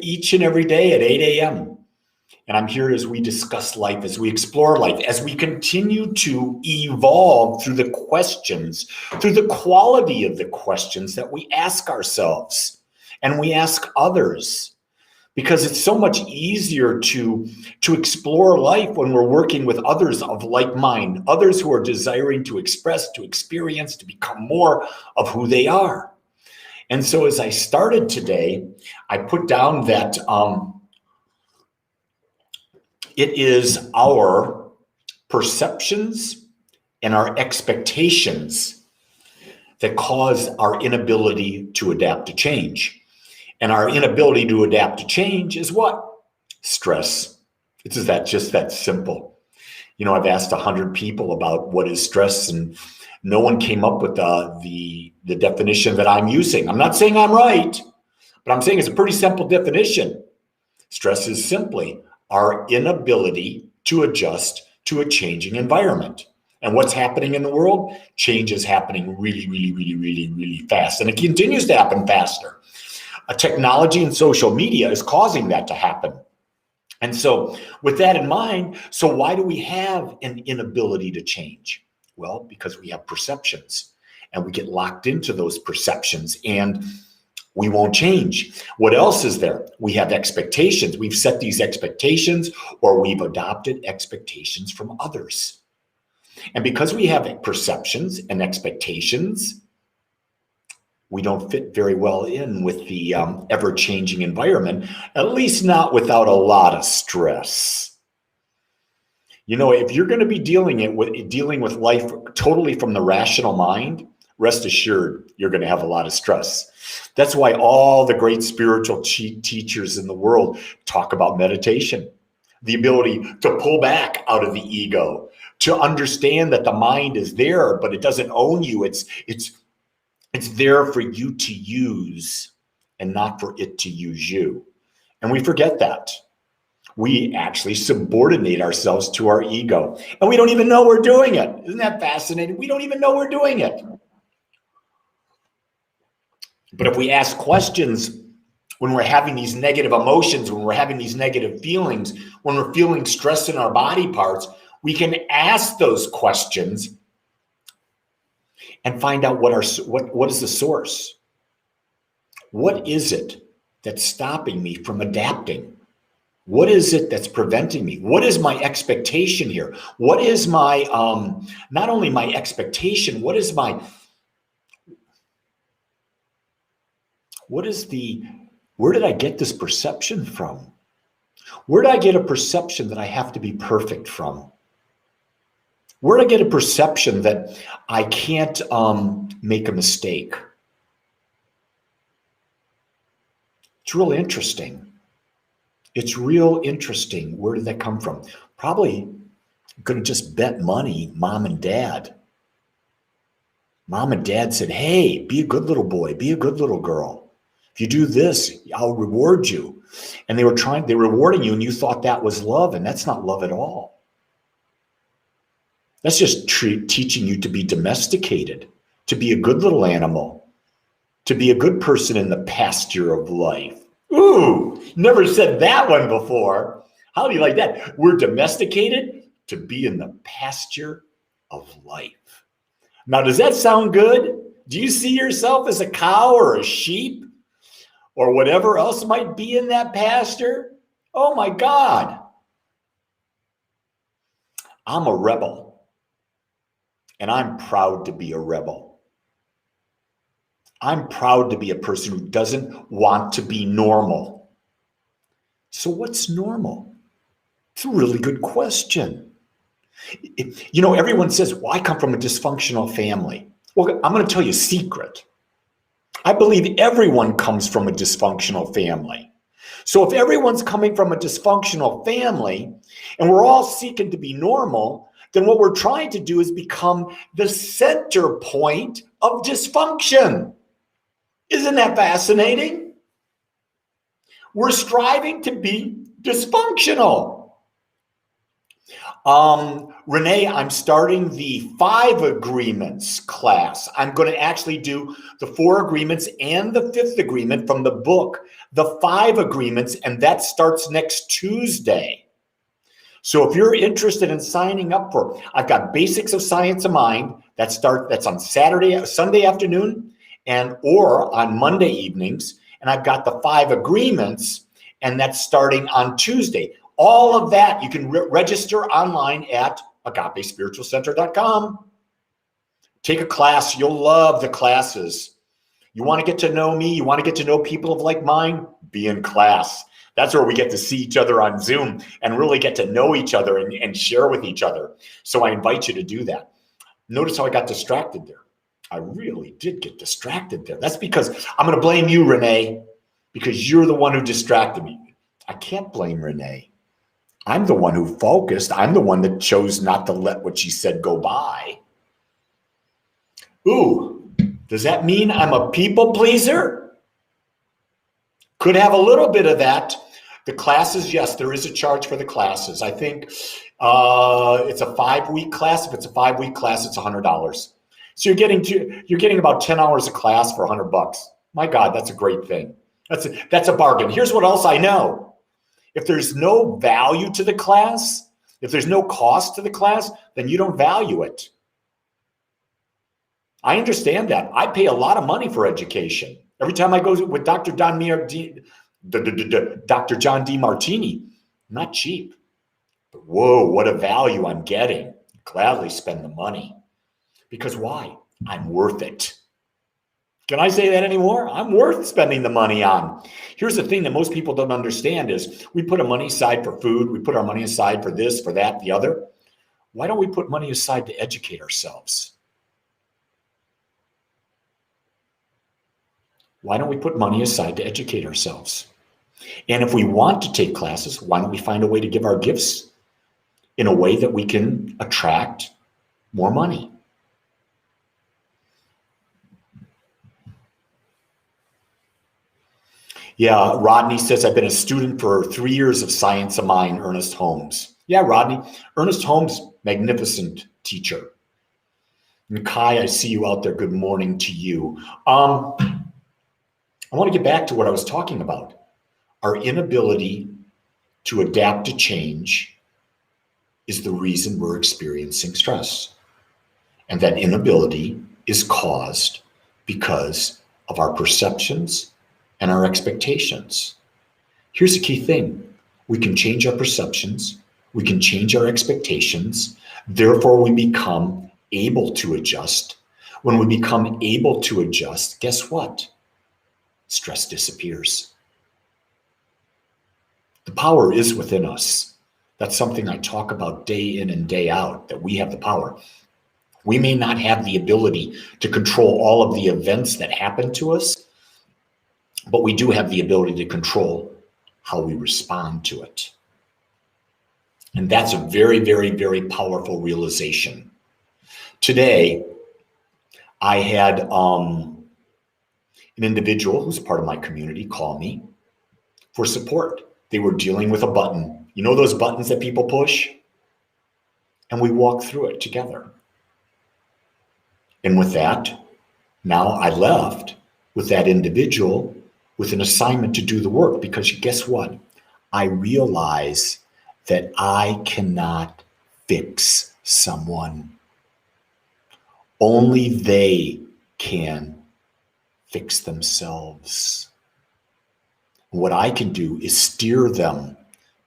each and every day at 8 a.m. And I'm here as we discuss life, as we explore life, as we continue to evolve through the questions, through the quality of the questions that we ask ourselves and we ask others. Because it's so much easier to explore life when we're working with others of like mind, others who are desiring to express, to experience, to become more of who they are. And so as I started today, I put down that it is our perceptions and our expectations that cause our inability to adapt to change. And our inability to adapt to change is what? Stress. It's just that simple. You know, I've asked 100 people about what is stress, and no one came up with the definition that I'm using. I'm not saying I'm right, but I'm saying it's a pretty simple definition. Stress is simply our inability to adjust to a changing environment. And what's happening in the world? Change is happening really, really, really, really, really fast. And it continues to happen faster. Technology and social media is causing that to happen. And so with that in mind, so why do we have an inability to change? Well, because we have perceptions and we get locked into those perceptions and we won't change. What else is there? We have expectations. We've set these expectations or we've adopted expectations from others. And because we have perceptions and expectations, we don't fit very well in with the ever-changing environment, at least not without a lot of stress. You know, if you're going to be dealing with life totally from the rational mind, rest assured, you're going to have a lot of stress. That's why all the great spiritual teachers in the world talk about meditation, the ability to pull back out of the ego, to understand that the mind is there, but it doesn't own you. It's there for you to use and not for it to use you. And we forget that. We actually subordinate ourselves to our ego. And we don't even know we're doing it. Isn't that fascinating? We don't even know we're doing it. But if we ask questions when we're having these negative emotions, when we're having these negative feelings, when we're feeling stress in our body parts, we can ask those questions and find out what is the source. What is it that's stopping me from adapting? What is it that's preventing me? What is my expectation here? What is my, not only my expectation, where did I get this perception from? Where did I get a perception that I have to be perfect from? Where did I get a perception that I can't make a mistake? It's real interesting. It's real interesting. Where did that come from? Probably could have just bet money, mom and dad. Mom and dad said, hey, be a good little boy, be a good little girl. If you do this, I'll reward you. And they were rewarding you and you thought that was love, and that's not love at all. That's just teaching you to be domesticated, to be a good little animal, to be a good person in the pasture of life. Ooh, never said that one before. How do you like that? We're domesticated to be in the pasture of life. Now, does that sound good? Do you see yourself as a cow or a sheep or whatever else might be in that pasture? Oh my God. I'm a rebel. And I'm proud to be a rebel. I'm proud to be a person who doesn't want to be normal. So what's normal? It's a really good question. You know, everyone says, well, I come from a dysfunctional family. Well, I'm going to tell you a secret. I believe everyone comes from a dysfunctional family. So if everyone's coming from a dysfunctional family and we're all seeking to be normal, then what we're trying to do is become the center point of dysfunction. Isn't that fascinating? We're striving to be dysfunctional. Renee, I'm starting the 5 agreements class. I'm going to actually do the 4 agreements and the 5th agreement from the book, the 5 agreements, and that starts next Tuesday. So if you're interested in signing up for, I've got Basics of Science of Mind that's on Sunday afternoon, or on Monday evenings, and I've got the 5 agreements, and that's starting on Tuesday. All of that you can register online at agapespiritualcenter.com. Take a class. You'll love the classes. You want to get to know me? You want to get to know people of like mind? Be in class. That's where we get to see each other on Zoom and really get to know each other and share with each other. So I invite you to do that. Notice how I got distracted there. I really did get distracted there. That's because I'm going to blame you, Renee, because you're the one who distracted me. I can't blame Renee. I'm the one who focused. I'm the one that chose not to let what she said go by. Ooh, does that mean I'm a people pleaser? Could have a little bit of that. The classes, yes, there is a charge for the classes. I think it's a 5-week class. If it's a 5-week class, it's $100. So you're getting about 10 hours of class for $100. My God, that's a great thing. That's a bargain. Here's what else I know. If there's no value to the class, if there's no cost to the class, then you don't value it. I understand that. I pay a lot of money for education. Every time I go with Dr. John DeMartini, not cheap. But whoa, what a value I'm getting. Gladly spend the money. Because why? I'm worth it. Can I say that anymore? I'm worth spending the money on. Here's the thing that most people don't understand is we put our money aside for food. We put our money aside for this, for that, the other. Why don't we put money aside to educate ourselves? Why don't we put money aside to educate ourselves? And if we want to take classes, why don't we find a way to give our gifts in a way that we can attract more money? Yeah, Rodney says, I've been a student for 3 years of Science of Mind, Ernest Holmes. Yeah, Rodney. Ernest Holmes, magnificent teacher. And Kai, I see you out there. Good morning to you. I want to get back to what I was talking about. Our inability to adapt to change is the reason we're experiencing stress. And that inability is caused because of our perceptions and our expectations. Here's the key thing. We can change our perceptions. We can change our expectations. Therefore, we become able to adjust. When we become able to adjust, guess what? Stress disappears. The power is within us. That's something I talk about day in and day out, that we have the power. We may not have the ability to control all of the events that happen to us, but we do have the ability to control how we respond to it. And that's a very, very, very powerful realization. Today, I had an individual who's part of my community call me for support. They were dealing with a button. You know those buttons that people push? And we walked through it together. And with that, now I left with that individual with an assignment to do the work, because guess what? I realize that I cannot fix someone. Only they can fix themselves. What I can do is steer them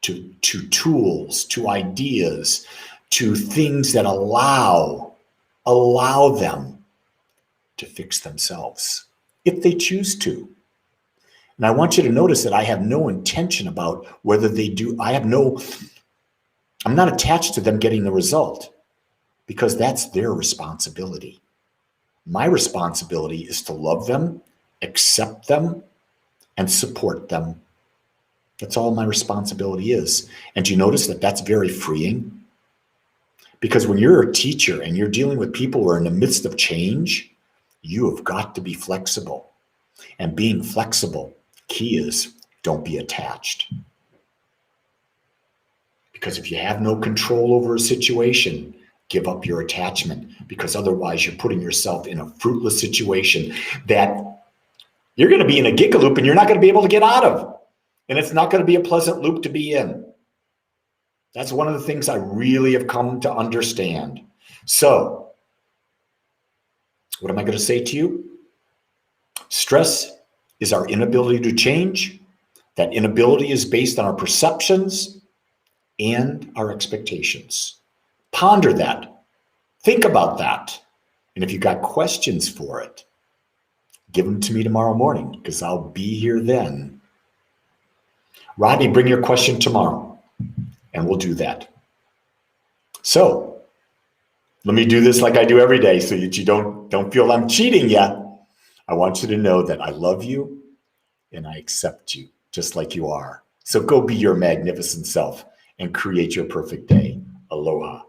to tools, to ideas, to things that allow them to fix themselves, if they choose to. And I want you to notice that I have no intention about whether they do. I'm not attached to them getting the result, because that's their responsibility. My responsibility is to love them, accept them, and support them. That's all my responsibility is. And you notice that that's very freeing? Because when you're a teacher and you're dealing with people who are in the midst of change, you have got to be flexible. And being flexible, key is don't be attached. Because if you have no control over a situation, give up your attachment, because otherwise you're putting yourself in a fruitless situation that you're going to be in a giga loop and you're not going to be able to get out of. And it's not going to be a pleasant loop to be in. That's one of the things I really have come to understand. So, what am I going to say to you? Stress is our inability to change. That inability is based on our perceptions and our expectations. Ponder that. Think about that. And if you got questions for it, give them to me tomorrow morning, because I'll be here then. Rodney, bring your question tomorrow, and we'll do that. So, let me do this like I do every day so that you don't feel I'm cheating you. I want you to know that I love you and I accept you just like you are. So go be your magnificent self and create your perfect day. Aloha.